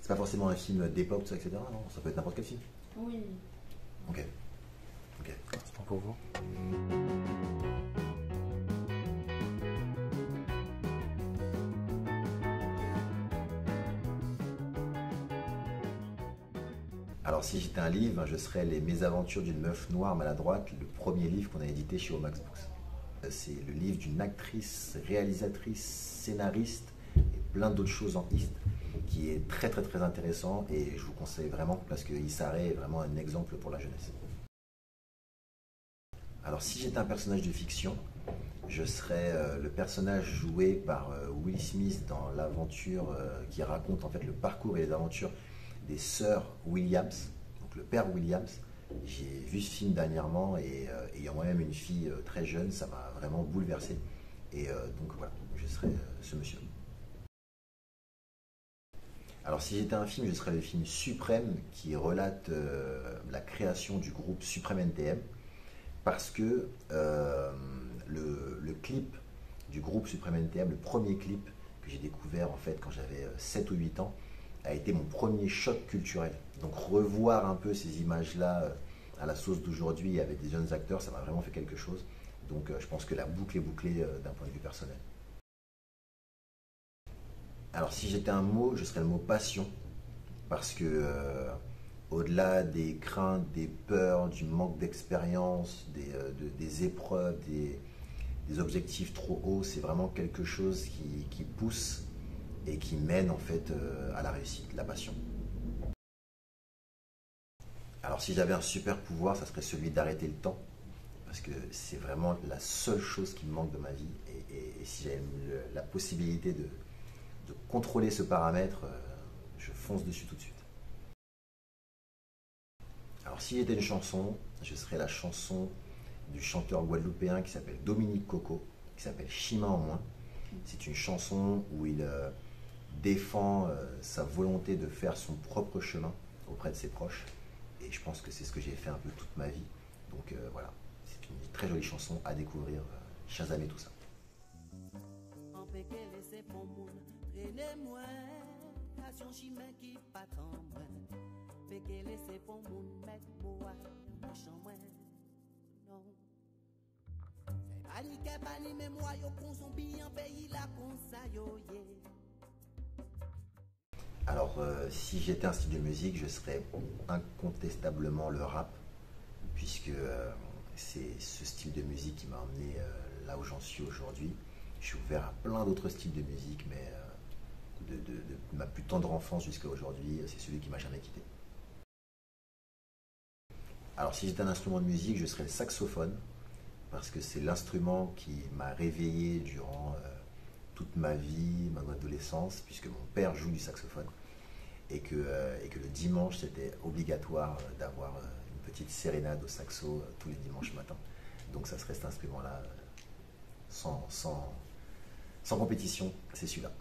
C'est pas forcément un film d'époque, tout ça, etc. Non, ça peut être n'importe quel film. Oui. Ok. Ok. C'est bon pour vous? Alors si j'étais un livre, je serais Les Mésaventures d'une meuf noire maladroite, le premier livre qu'on a édité chez Omax Books. C'est le livre d'une actrice, réalisatrice, scénariste et plein d'autres choses en liste qui est très très très intéressant et je vous conseille vraiment parce que Issa Rae est vraiment un exemple pour la jeunesse. Alors si j'étais un personnage de fiction, je serais le personnage joué par Will Smith dans l'aventure qui raconte en fait le parcours et les aventures des sœurs Williams, donc le père Williams. J'ai vu ce film dernièrement et ayant moi-même une fille très jeune, ça m'a vraiment bouleversé. Et donc voilà, je serais ce monsieur. Alors si j'étais un film, je serais le film Suprême qui relate la création du groupe Suprême NTM parce que le clip du groupe Suprême NTM, le premier clip que j'ai découvert en fait quand j'avais 7 ou 8 ans, a été mon premier choc culturel. Donc revoir un peu ces images-là à la sauce d'aujourd'hui avec des jeunes acteurs, ça m'a vraiment fait quelque chose. Donc je pense que la boucle est bouclée d'un point de vue personnel. Alors si j'étais un mot, je serais le mot passion, parce que au-delà des craintes, des peurs, du manque d'expérience, des épreuves, des objectifs trop hauts, c'est vraiment quelque chose qui pousse et qui mène en fait à la réussite, la passion. Alors si j'avais un super pouvoir, ça serait celui d'arrêter le temps, parce que c'est vraiment la seule chose qui me manque de ma vie, et si j'avais la possibilité de contrôler ce paramètre, je fonce dessus tout de suite. Alors si j'étais une chanson, je serais la chanson du chanteur guadeloupéen qui s'appelle Dominique Coco, qui s'appelle Chima en moins. C'est une chanson où il défend sa volonté de faire son propre chemin auprès de ses proches. Et je pense que c'est ce que j'ai fait un peu toute ma vie. Donc voilà, c'est une très jolie chanson à découvrir. Shazammer tout ça. Alors, si j'étais un style de musique, je serais incontestablement le rap, puisque c'est ce style de musique qui m'a emmené là où j'en suis aujourd'hui. Je suis ouvert à plein d'autres styles de musique, mais de ma plus tendre enfance jusqu'à aujourd'hui, c'est celui qui m'a jamais quitté. Alors, si j'étais un instrument de musique, je serais le saxophone, parce que c'est l'instrument qui m'a réveillé durant toute ma vie, mon adolescence, puisque mon père joue du saxophone, et que le dimanche, c'était obligatoire d'avoir une petite sérénade au saxo tous les dimanches matins. Donc ça serait cet instrument-là, sans compétition, c'est celui-là.